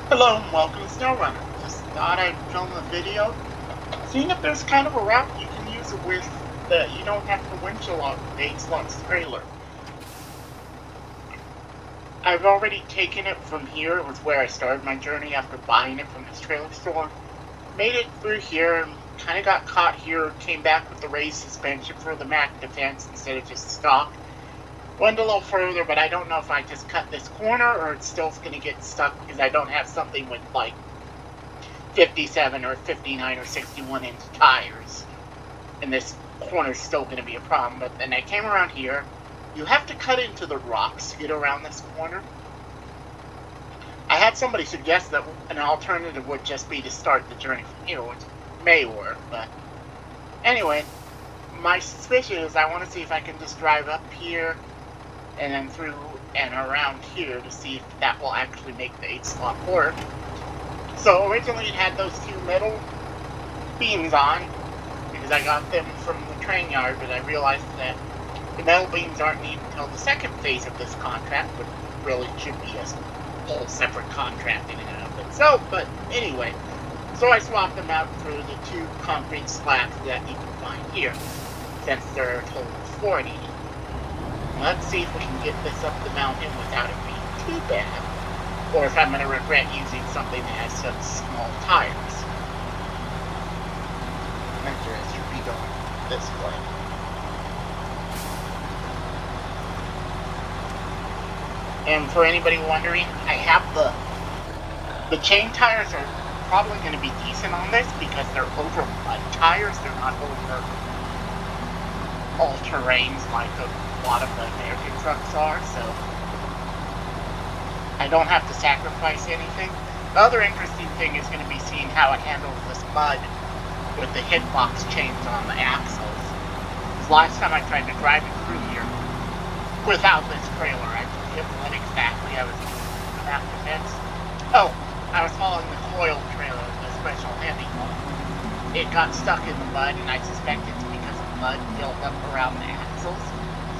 Hello and welcome to SnowRunner. Just thought I'd film a video, seeing if there's kind of a route you can use it with that you don't have to windshield on the 8-slot trailer. I've already taken it from here. It was where I started my journey after buying it from this trailer store. Made it through here and kind of got caught here. Came back with the raised suspension for the Mac Defense instead of just stock. Went a little further, but I don't know if I just cut this corner or it's still going to get stuck because I don't have something with like 57 or 59 or 61-inch tires. And this corner's still going to be a problem. But then I came around here. You have to cut into the rocks to get around this corner. I had somebody suggest that an alternative would just be to start the journey from here, which may work. But anyway, my suspicion is I want to see if I can just drive up here and then through and around here to see if that will actually make the 8-slot work. So originally it had those two metal beams on because I got them from the train yard, but I realized that the metal beams aren't needed until the second phase of this contract, which really should be a whole separate contract in and of itself. But anyway, so I swapped them out for the two concrete slabs that you can find here, since they're a total of 40. Let's see if we can get this up the mountain without it being too bad, or if I'm going to regret using something that has such small tires. Mentor should be going this way. And for anybody wondering, I have the chain tires are probably going to be decent on this because they're over mud tires. They're not over all-terrains like a lot of the American trucks are, so I don't have to sacrifice anything. The other interesting thing is going to be seeing how it handles this mud with the hitbox chains on the axles. Last time I tried to drive it through here without this trailer, I forget what exactly I was doing for that defense. Oh, I was hauling the coil trailer, the special heavy one. It got stuck in the mud, and I suspect it's because of mud built up around the axles.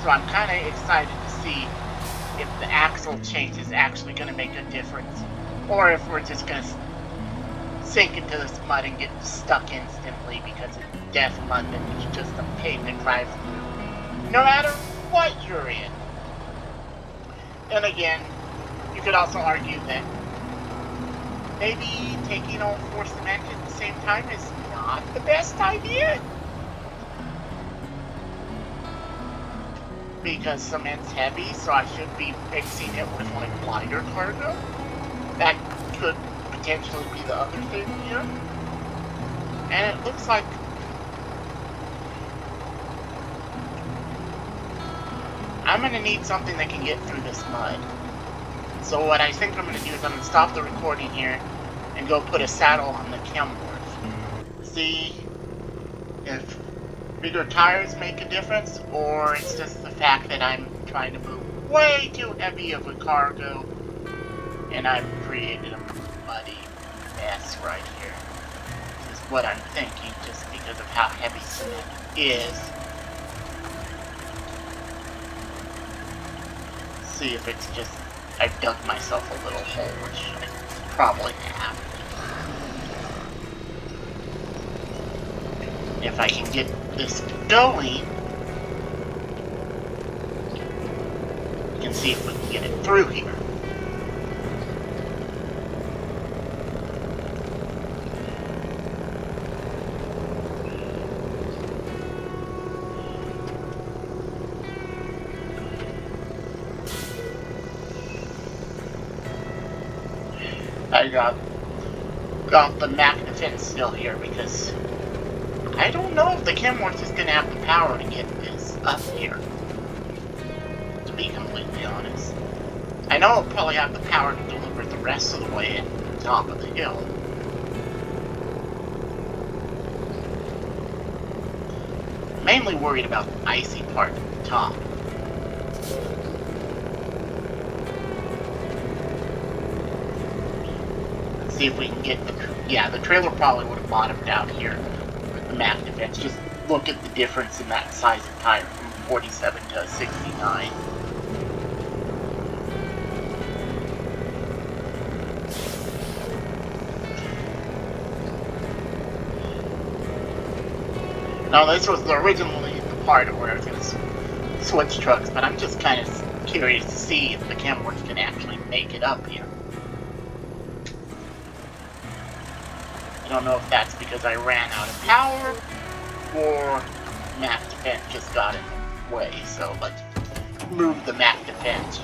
So I'm kind of excited to see if the axle change is actually going to make a difference, or if we're just going to sink into this mud and get stuck instantly because it's death mud that is just a pain to drive through, no matter what you're in. And again, you could also argue that maybe taking all 4 cement at the same time is not the best idea, because cement's heavy, so I should be mixing it with like lighter cargo. That could potentially be the other thing here. And it looks like I'm going to need something that can get through this mud. So what I think I'm going to do is I'm going to stop the recording here and go put a saddle on the Kenworth. See if bigger tires make a difference, or it's just the fact that I'm trying to move way too heavy of a cargo and I've created a muddy mess right here. Is what I'm thinking, just because of how heavy cement is. See if it's just I've dug myself a little hole, which I probably have. If I can get this going, we can see if we can get it through here. I got the Mac Defense still here because I don't know if the Kenworth is going to have the power to get this up here, to be completely honest. I know it'll probably have the power to deliver the rest of the way to the top of the hill. I'm mainly worried about the icy part at the top. Let's see if we can get the... Yeah, the trailer probably would have bottomed out here. Mac Defense. Just look at the difference in that size of tire from 47 to 69. Now, this was originally the part where I was going to switch trucks, but I'm just kind of curious to see if the Kenworth can actually make it up here. I don't know if that's because I ran out of power, or map defense just got in the way, so let's move the map defense.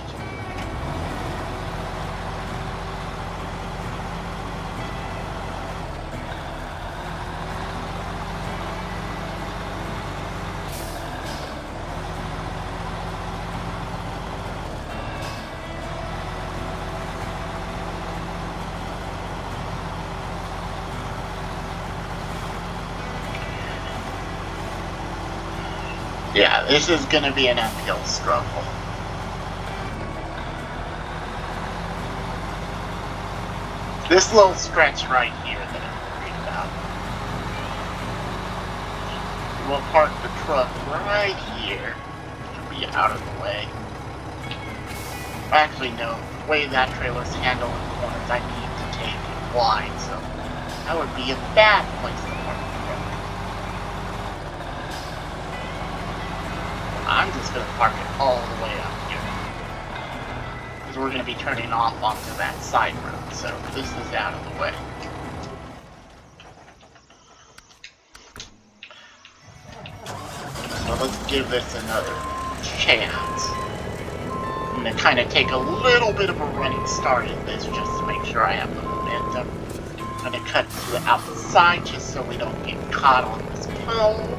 Yeah, this is going to be an uphill struggle. This little stretch right here that I'm worried about. We'll park the truck right here to be out of the way. Actually, no. The way that trailer's handling corners, I need to take it wide, so that would be a bad place to park the truck. I'm just going to park it all the way up here. Because we're going to be turning off onto that side road, so this is out of the way. So let's give this another chance. I'm going to kind of take a little bit of a running start at this just to make sure I have the momentum. I'm going to cut to the outside just so we don't get caught on this pole.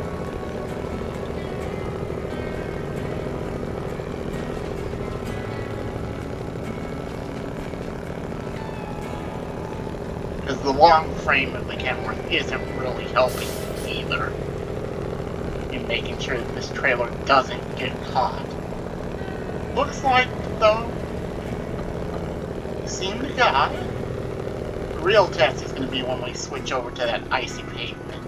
Because the long frame of the Kenworth isn't really helping either in making sure that this trailer doesn't get caught. Looks like, though, we seem to got it. The real test is going to be when we switch over to that icy pavement.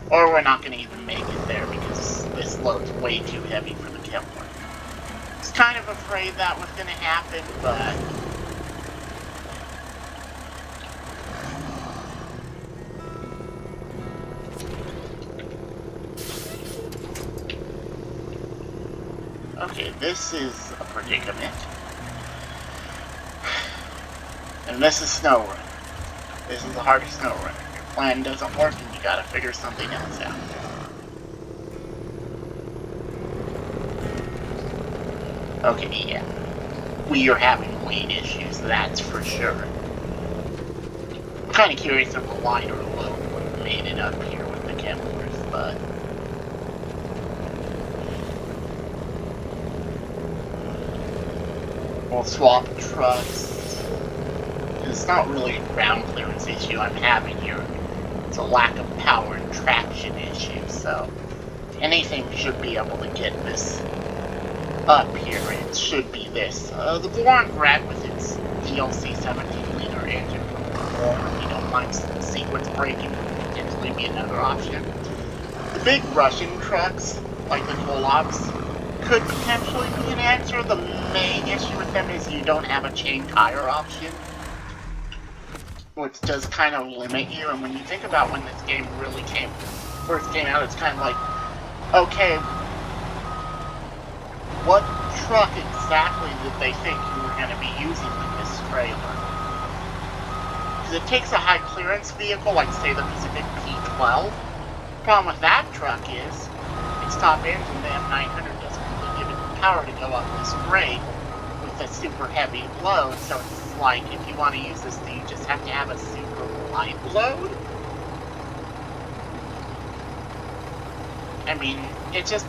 Or we're not going to even make it there because this load's way too heavy for the Kenworth. I was kind of afraid that was going to happen, but okay, this is a predicament. And this is snow run. This is the hardest snow run. If your plan doesn't work and you gotta figure something else out. Okay, yeah. We are having weight issues, that's for sure. I'm kinda curious if a lighter load would have made it up here with the Kenworth, but we'll swap trucks. It's not really a ground clearance issue I'm having here. It's a lack of power and traction issue, so anything should be able to get this up here. It should be this. The Bourne Grad with its DLC 17-liter engine from before, you don't mind sequence braking, would potentially be another option. The big Russian trucks, like the Kolobs, could potentially be an answer. The main issue with them is you don't have a chain tire option, which does kind of limit you. And when you think about when this game really first came out, it's kind of like, okay, what truck exactly did they think you were going to be using with this trailer? Because it takes a high clearance vehicle, like say the Pacific P12. The problem with that truck is its top engine, the M900, doesn't really give it the power to go up this grade with a super heavy load. So it's like, if you want to use this thing, you just have to have a super light load. I mean, it just,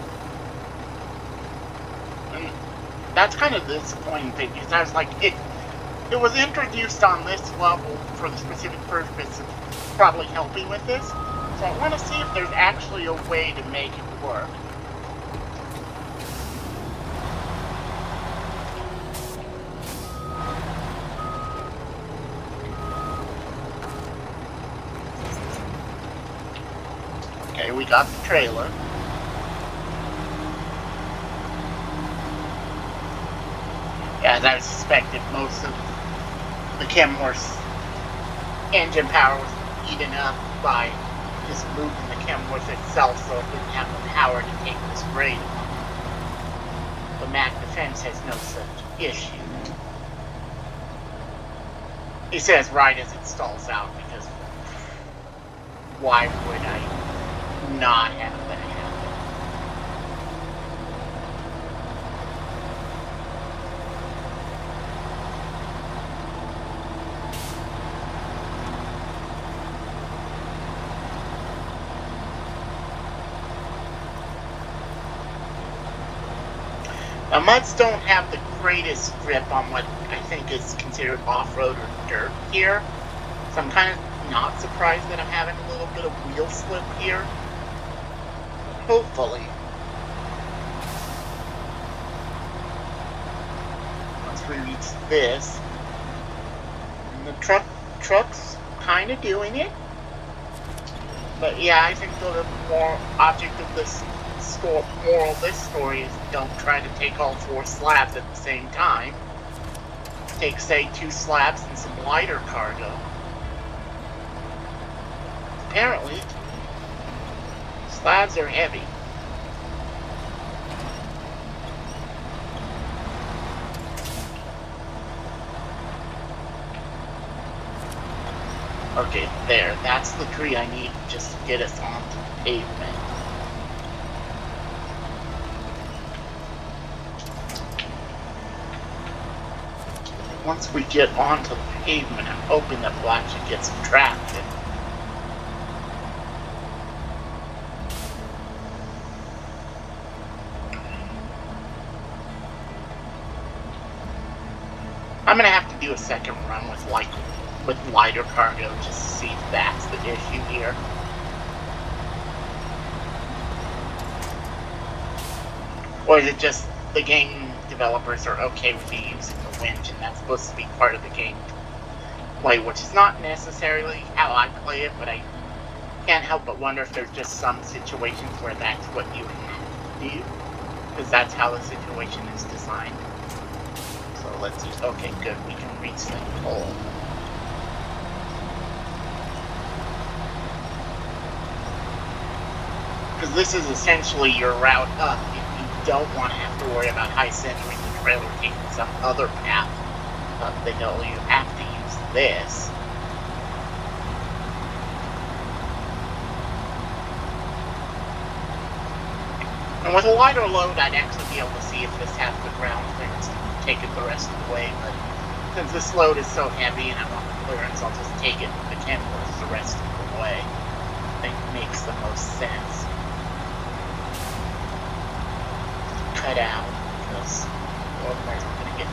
that's kind of the disappointing thing, because I was like, it was introduced on this level for the specific purpose of probably helping with this, so I want to see if there's actually a way to make it work. Okay, we got the trailer. As I suspected, most of the Kenworth's engine power was eaten up by just moving the Kenworth itself, so it didn't have the power to take this grade on. The Mac Defense has no such issue. He says right as it stalls out, because why would I not have that happen? Now, muds don't have the greatest grip on what I think is considered off-road or dirt here, so I'm kind of not surprised that I'm having a little bit of wheel slip here. Hopefully, once we reach this, and the truck's kind of doing it. But yeah, I think the more object of this moral of this story is don't try to take all 4 slabs at the same time. Take, say, 2 slabs and some lighter cargo. Apparently, slabs are heavy. Okay, there. That's the tree I need just to get us onto the pavement. Once we get onto the pavement, I'm hoping that we'll actually get some traction. I'm gonna have to do a second run with lighter cargo just to see if that's the issue here. Or is it just the game developers are okay with you using the winch, and that's supposed to be part of the game play, which is not necessarily how I play it, but I can't help but wonder if there's just some situations where that's what you have to do, because that's how the situation is designed. So let's just, okay, good, we can reach the pole. Because this is essentially your route up if you don't want to have to worry about high centering the trailer taking some other path up the hill. You have to use this. And with a lighter load, I'd actually be able to see if this has the ground clearance to take it the rest of the way, but since this load is so heavy and I want the clearance, I'll just take it with the Kenworth the rest of the way. I think it makes the most sense. Cut out, because otherwise I'm gonna get...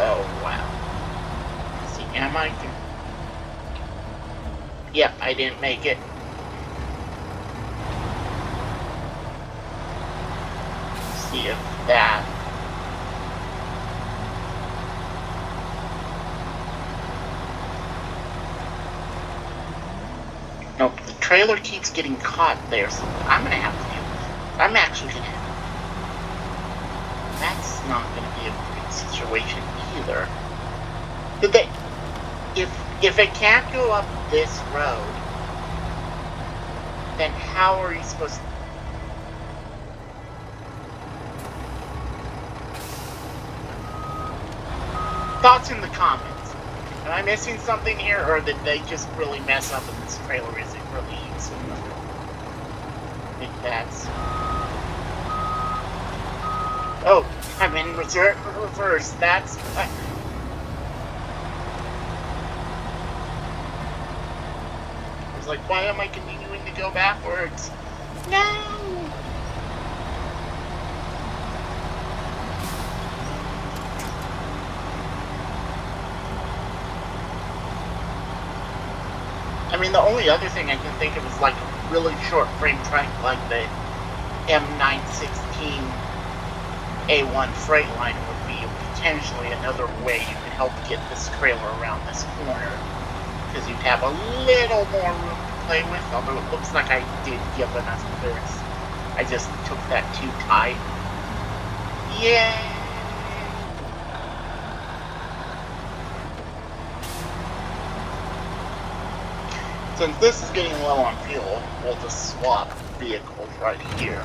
Oh, wow. Let's see, am I... Yep, I didn't make it. Let's see if that... Nope, the trailer keeps getting caught there, so I'm gonna have to do... I'm actually gonna have... That's not gonna be a good situation either. Did they... If it can't go up this road, then how are you supposed to... Thoughts in the comments. Am I missing something here, or did they just really mess up and this trailer isn't really useful? I think that's... Oh, I'm in reverse. That's... I was like, why am I continuing to go backwards? No! I mean, the only other thing I can think of is like a really short frame trunk like the M916 A1 Freightliner would be potentially another way you could help get this trailer around this corner, because you'd have a little more room to play with, although it looks like I did give enough clearance. I just took that too tight. Yay! Since this is getting low on fuel, we'll just swap vehicles right here.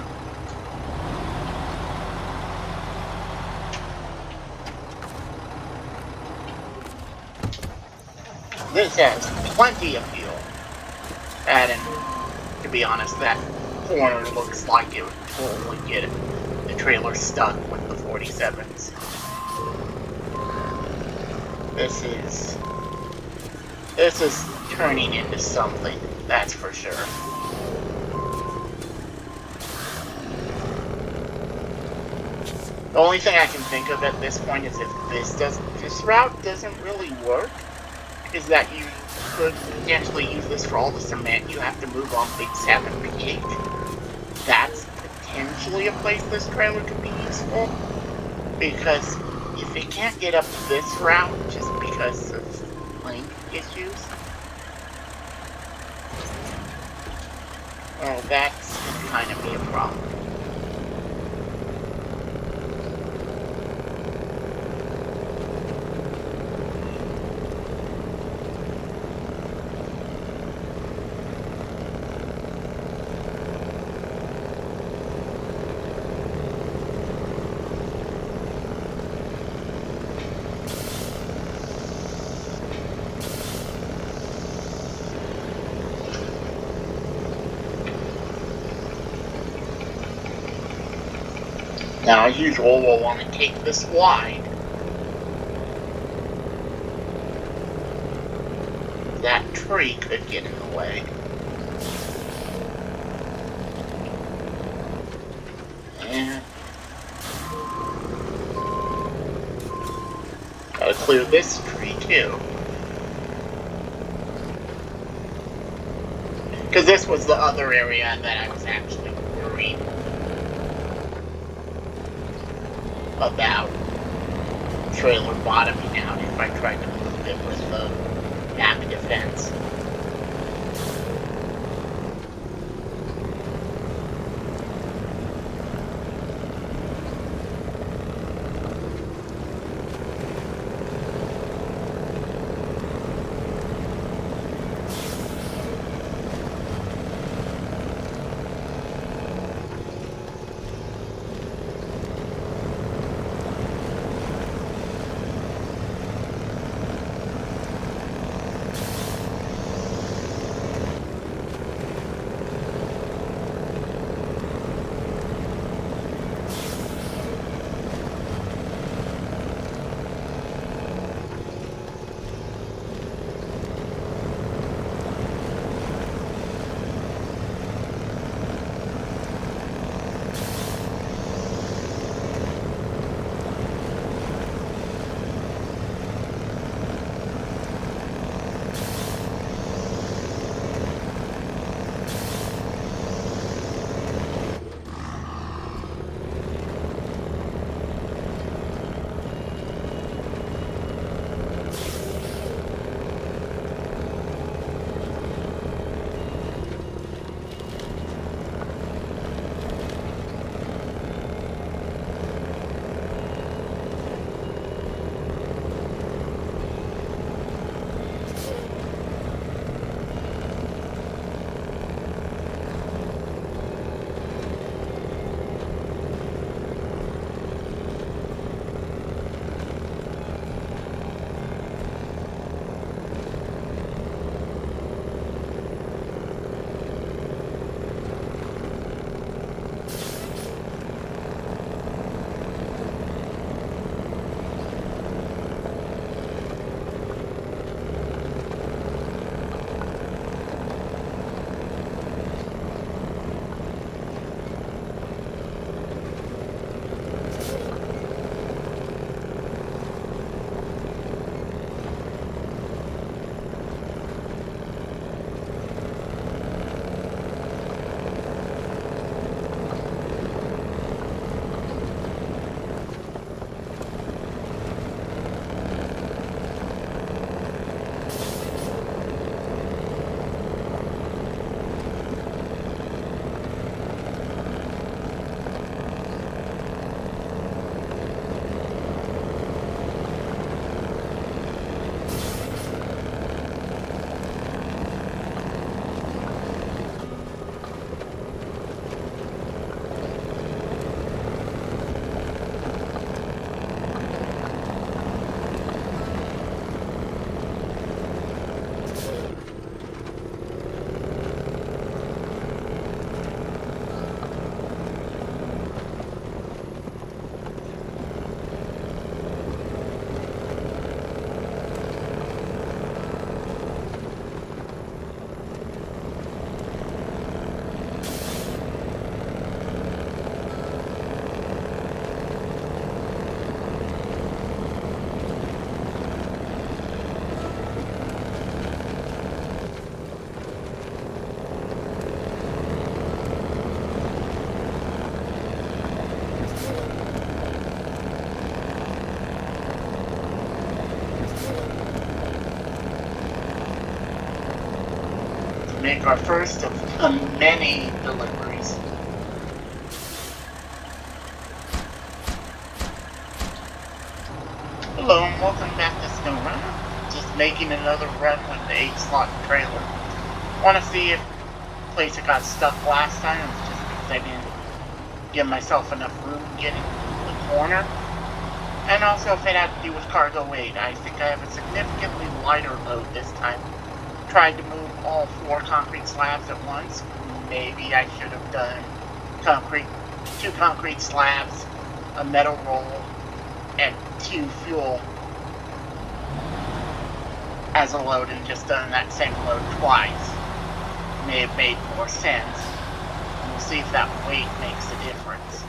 This has plenty of fuel. And to be honest, that corner looks like it would totally get the trailer stuck with the 47s. This is turning into something, that's for sure. The only thing I can think of at this point is if this route doesn't really work, is that you could potentially use this for all the cement you have to move on Big 7 PH. That's potentially a place this trailer could be useful, because if it can't get up this route just because of length issues, well, that's kind of be a problem. Now, as usual, we'll want to take this wide. That tree could get in the way. And gotta clear this tree too. Because this was the other area that I was actually worried about trailer bottoming out if I tried to move it with the map defense. make our first of many deliveries. Hello and welcome back to SnowRunner. Just making another run with the 8-slot trailer. Want to see if the place that got stuck last time was just because I didn't give myself enough room getting to the corner. And also if it had to do with cargo weight. I think I have a significantly lighter load this time. Tried to move all 4 concrete slabs at once. Maybe I should have done 2 concrete slabs, a metal roll, and 2 fuel as a load and just done that same load twice. May have made more sense. We'll see if that weight makes a difference.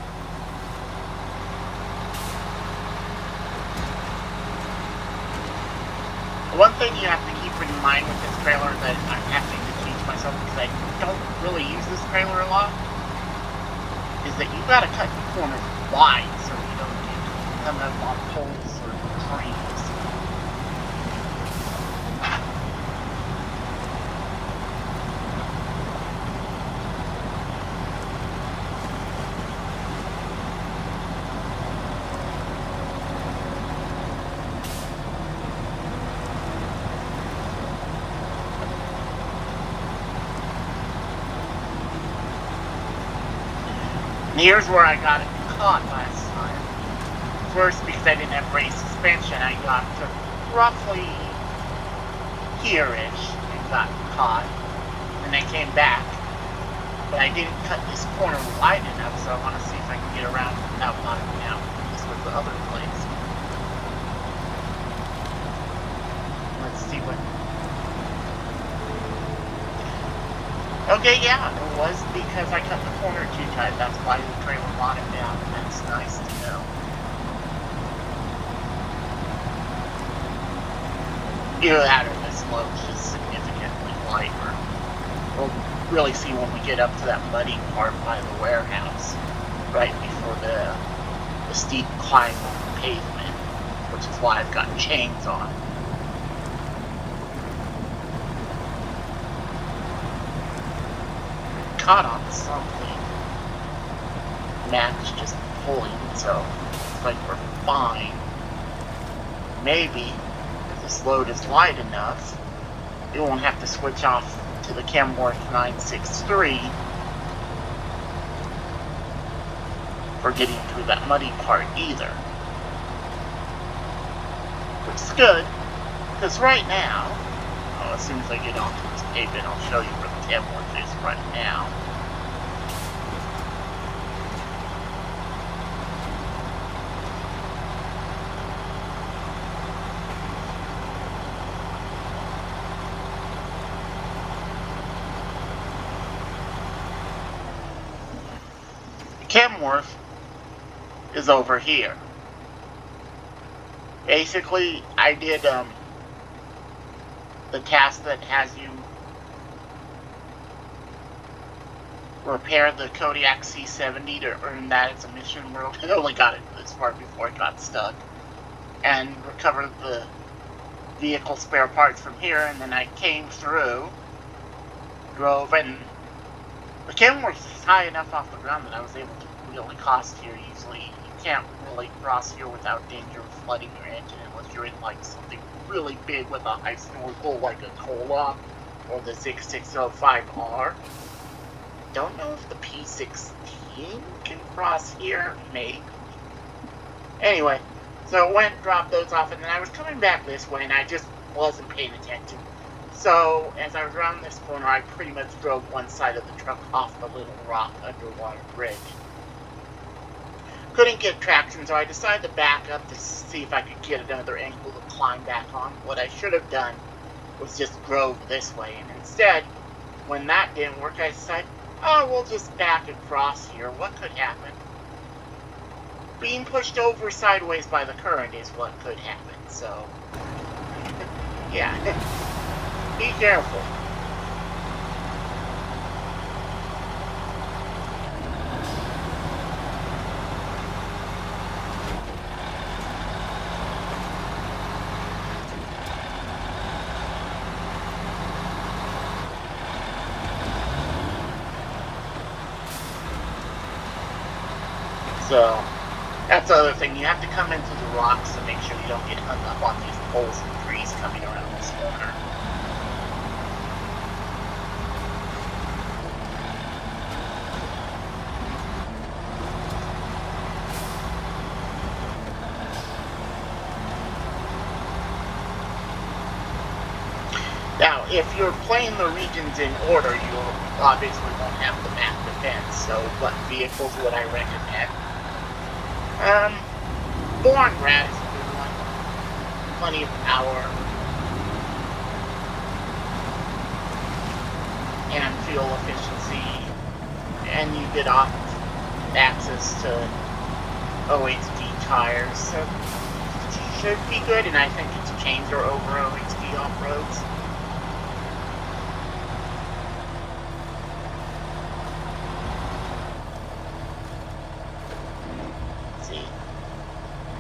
One thing you have to keep in mind with this trailer that I'm having to teach myself because I don't really use this trailer a lot is that you gotta cut the corners wide so you don't get come up on poles or trees. And here's where I got it caught last time. First, because I didn't have raised suspension, I got to roughly here-ish and got caught. And then came back. But I didn't cut this corner wide enough, so I want to see if I can get around without bottoming out. This was the other place. Let's see what... Okay, yeah, it was because I cut the corner too tight. That's why the trailer bottomed out, and that's nice to know. Either that or this load's just significantly lighter. We'll really see when we get up to that muddy part by the warehouse, right before the steep climb on the pavement, which is why I've got chains on. Caught on something. Matt's just pulling, so it's like we're fine. Maybe if this load is light enough, we won't have to switch off to the Kenworth 963 for getting through that muddy part either. Which is good, because right now, as soon as I get onto this pavement, I'll show you where the Kenworth is right now. Kenworth is over here. Basically, I did the task that has you repair the Kodiak C70 to earn that as a mission world. I only got it this far before it got stuck. And recover the vehicle spare parts from here, and then I came through, drove, and the Kenworth is high enough off the ground that I was able to really cross here easily. You can't really cross here without danger of flooding your engine unless you're in like something really big with a high snorkel like a Koloff or the 6605R. Don't know if the P16 can cross here, maybe. Anyway, so I went and dropped those off, and then I was coming back this way, and I just wasn't paying attention. So, as I was around this corner, I pretty much drove one side of the truck off the little rock underwater bridge. Couldn't get traction, so I decided to back up to see if I could get another angle to climb back on. What I should have done was just drove this way, and instead, when that didn't work, I decided, oh, we'll just back across here. What could happen? Being pushed over sideways by the current is what could happen, so... yeah. Be careful. So, that's the other thing. You have to come into the rocks to make sure you don't get hung up on these poles and trees coming around this corner. Now, if you're playing the regions in order, you obviously won't have the map defense, so what vehicles would I recommend? Born Rat is a good one. Plenty of power. And fuel efficiency. And you get access to OHD tires, so it should be good, and I think it's changer over OHD off-roads.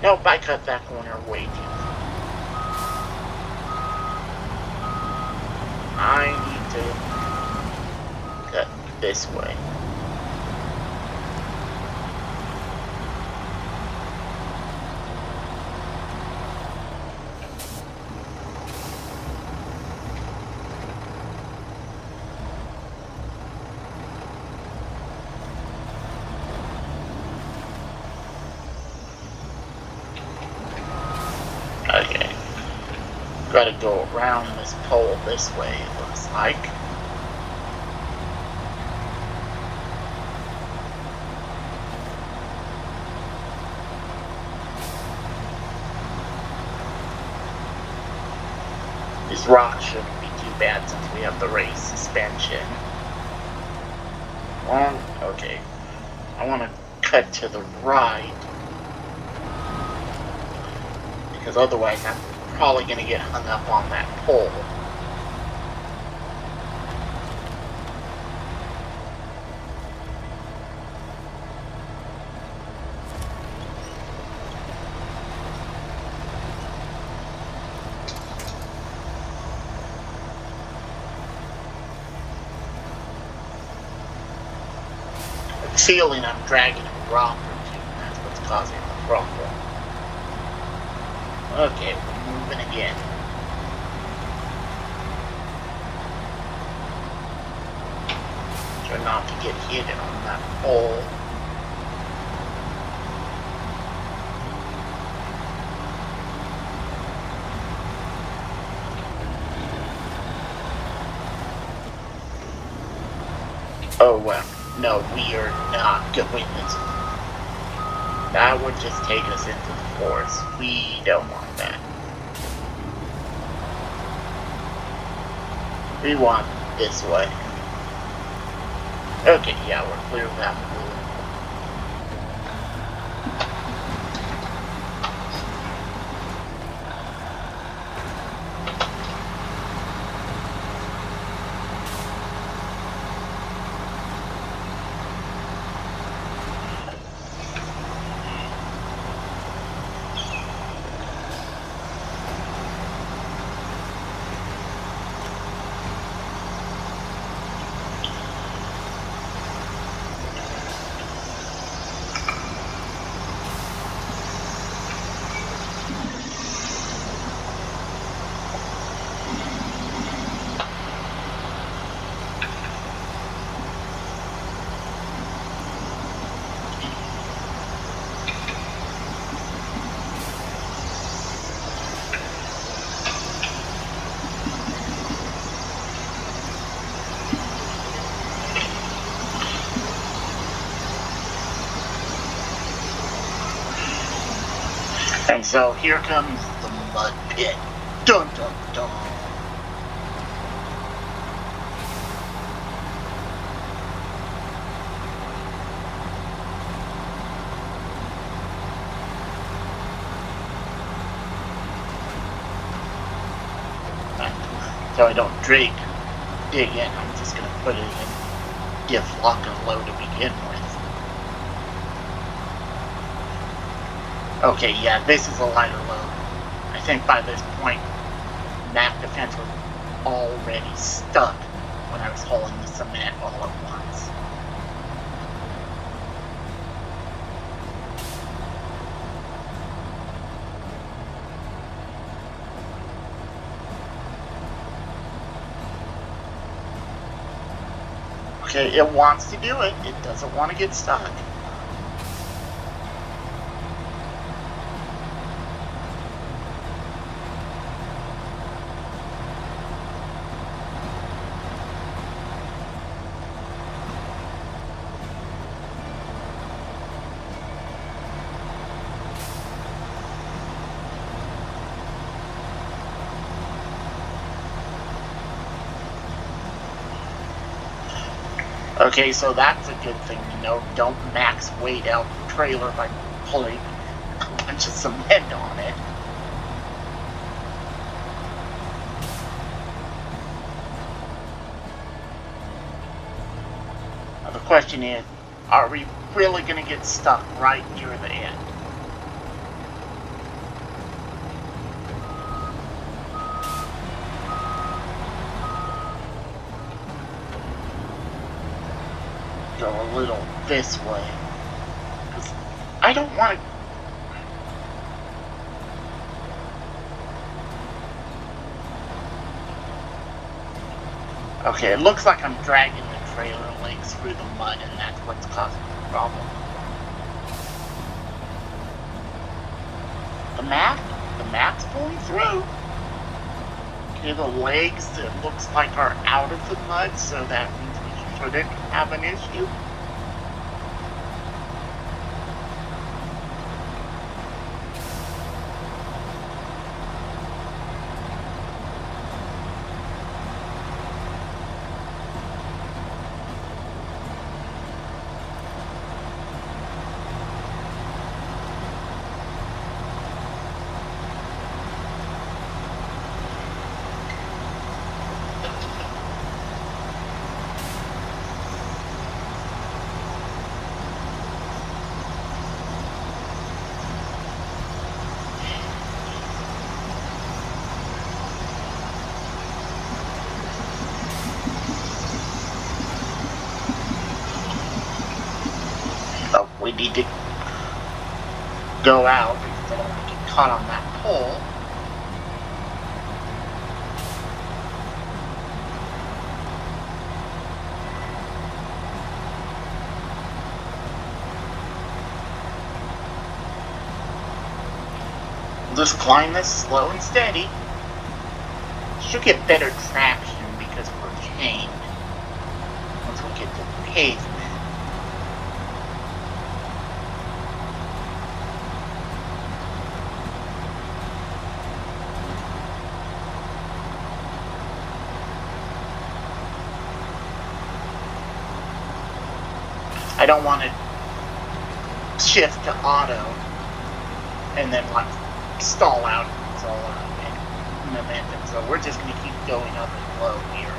Nope, I cut that corner way too. I need to cut this way. Okay. Gotta go around this pole this way, it looks like. These rocks shouldn't be too bad since we have the race suspension. Well, okay. I want to cut to the right. Because otherwise I'm probably going to get hung up on that pole. I have a feeling I'm dragging a rock or two, and that's what's causing the problem. Okay, we're moving again. Try not to get hit on that pole. Oh well, no, we are not going this way. That would just take us into the forest. We don't want that. We want this way. Okay, yeah, we're clear of that blue. And so here comes the mud pit. Dun dun dun. So I don't dig in, I'm just going to put it in diff, lock, and load to begin with. Okay, yeah, this is a lighter load. I think by this point, map defense was already stuck when I was hauling the cement all at once. Okay, it wants to do it. It doesn't want to get stuck. Okay, so that's a good thing to know. Don't max weight out the trailer by pulling a bunch of cement on it. Now the question is, are we really going to get stuck right near the end? Go a little this way. 'Cause I don't want to. Okay, it looks like I'm dragging the trailer legs through the mud, and that's what's causing the problem. The map's pulling through. Okay, the legs, it looks like, are out of the mud, so that means we shouldn't have an issue. Oh, we need to go out because I don't want to get caught on that pole. Just climb this slow and steady. Should get better traction because we're chained once we get to the pavement. I don't want to shift to auto and then like stall out and all momentum. So we're just going to keep going up and low here.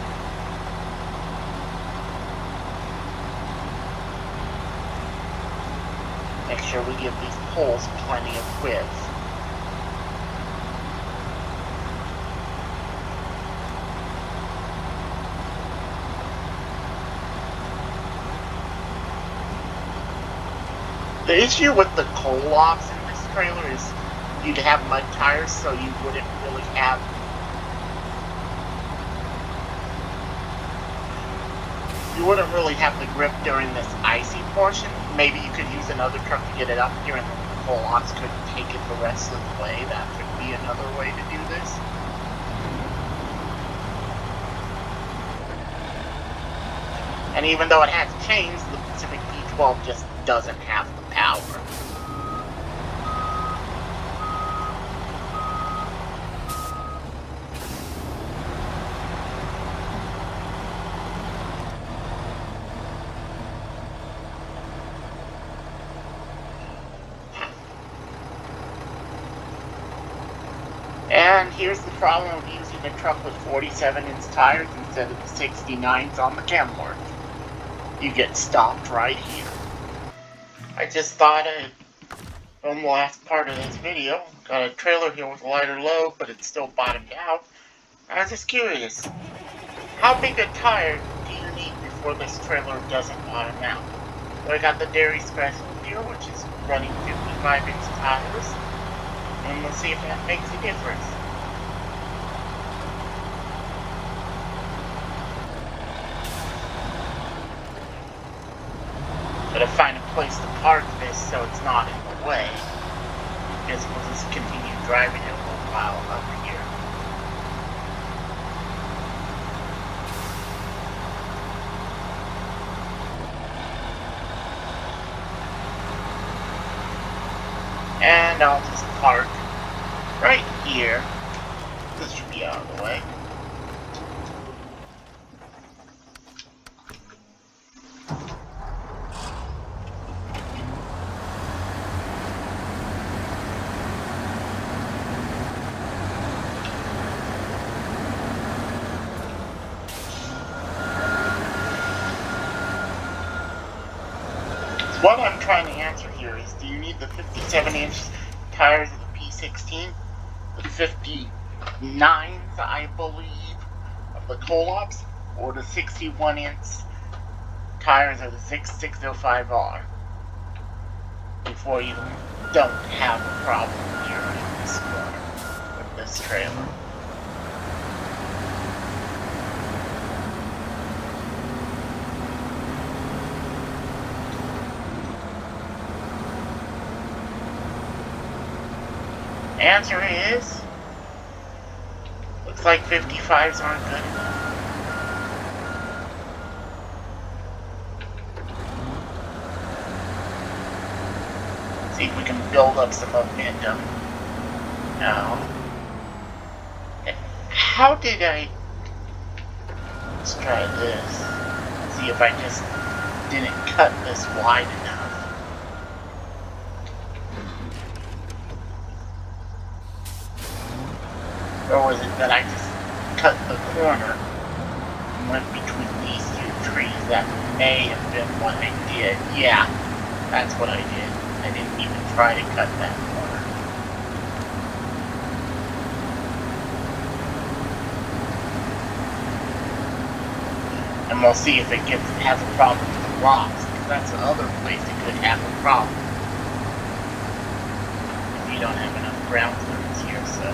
Make sure we give these poles plenty of width. The issue with the coal locks in this trailer is you'd have mud tires, so you wouldn't really have the grip during this icy portion. Maybe you could use another truck to get it up here, and then the coal locks could take it the rest of the way. That could be another way to do this. And even though it has chains, the Pacific P12 just doesn't have the power. And here's the problem of using a truck with 47-inch tires instead of the 69s on the Kenworth. You get stopped right here. I just thought I'd film the last part of this video. Got a trailer here with a lighter load, but it's still bottomed out. I was just curious, how big a tire do you need before this trailer doesn't bottom out? So I got the Dairy Special here, which is running 55-inch tires. And we'll see if that makes a difference. it's not in the way. I guess we'll just continue driving it a little while up here. And I'll just park right here. This should be out of the way. What I'm trying to answer here is, do you need the 57-inch tires of the P16, the 59s, I believe, of the Colops, or the 61-inch tires of the 6605R, before you don't have a problem here in this corner with this trailer? Answer is, looks like 55s aren't good enough. See if we can build up some momentum. Now, how did I, let's try this. See if I just didn't cut this wide enough. Or was it that I just cut the corner and went between these two trees? That may have been what I did. Yeah, that's what I did. I didn't even try to cut that corner. And we'll see if it has a problem with the rocks, because that's the other place it could have a problem. If you don't have enough ground clearance here, so.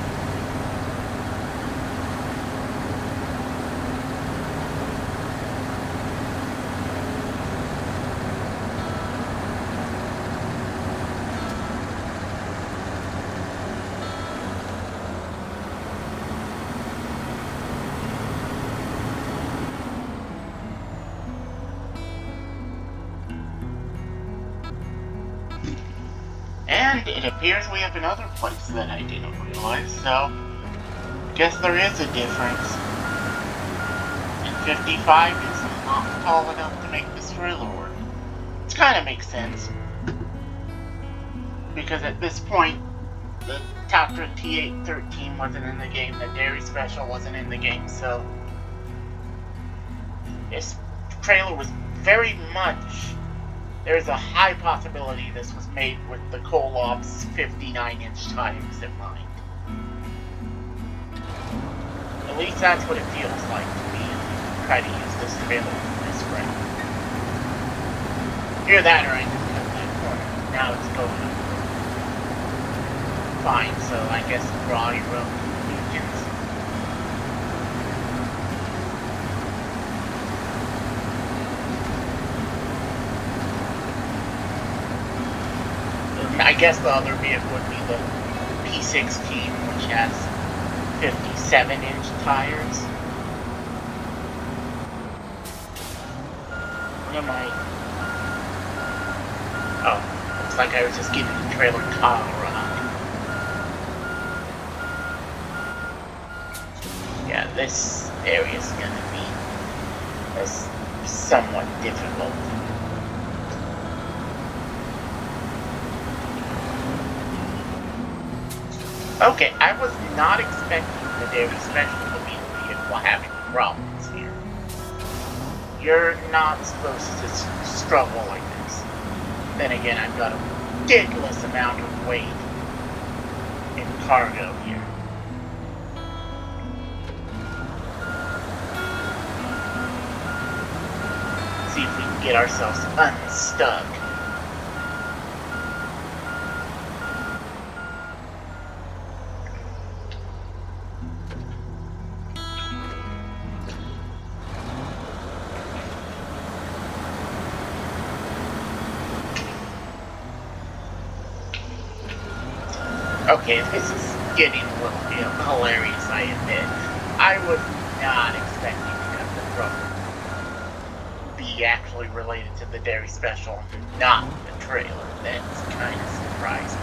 And it appears we have another place that I didn't realize, so guess there is a difference. And 55 is not tall enough to make this trailer work. Which kind of makes sense. Because at this point, the Tatra T813 wasn't in the game, the Dairy Special wasn't in the game, so this trailer was very much, there's a high possibility this was made with the Colops 59-inch tires in mind. At least that's what it feels like to me. Try to use this trailer this way. Either that or I just cut that corner. Now it's going up. Fine, so I guess draw your own conclusions. I guess the other vehicle would be the P16, which has 57-inch tires. What am I? Oh, looks like I was just getting the trailer caught around. Yeah, this area is gonna be somewhat difficult. Okay, I was not expecting the Dairy Special to be the vehicle having problems here. You're not supposed to struggle like this. Then again, I've got a ridiculous amount of weight in cargo here. See if we can get ourselves unstuck. Okay, this is getting a little, hilarious, I admit. I was not expecting to have the truck be actually related to the Dairy Special, not the trailer. That's kind of surprising.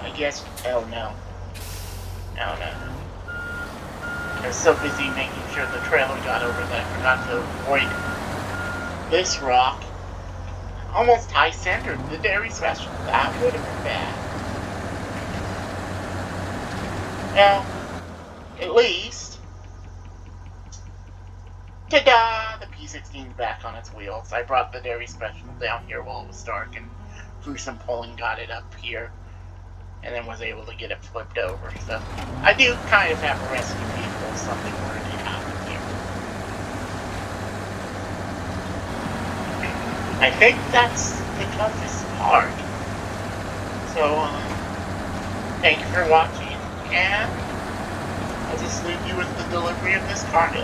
I guess, oh no. Oh no. I was so busy making sure the trailer got over that I forgot to avoid this rock. Almost high centered the Dairy Special. That would have been bad. Well, at least, ta-da! The P16's back on its wheels. I brought the Dairy Special down here while it was dark and through some pulling got it up here. And then was able to get it flipped over. So I do kind of have a rescue vehicle if something were to happen here. I think that's the toughest part. So, thank you for watching, and I'll just leave you with the delivery of this cargo.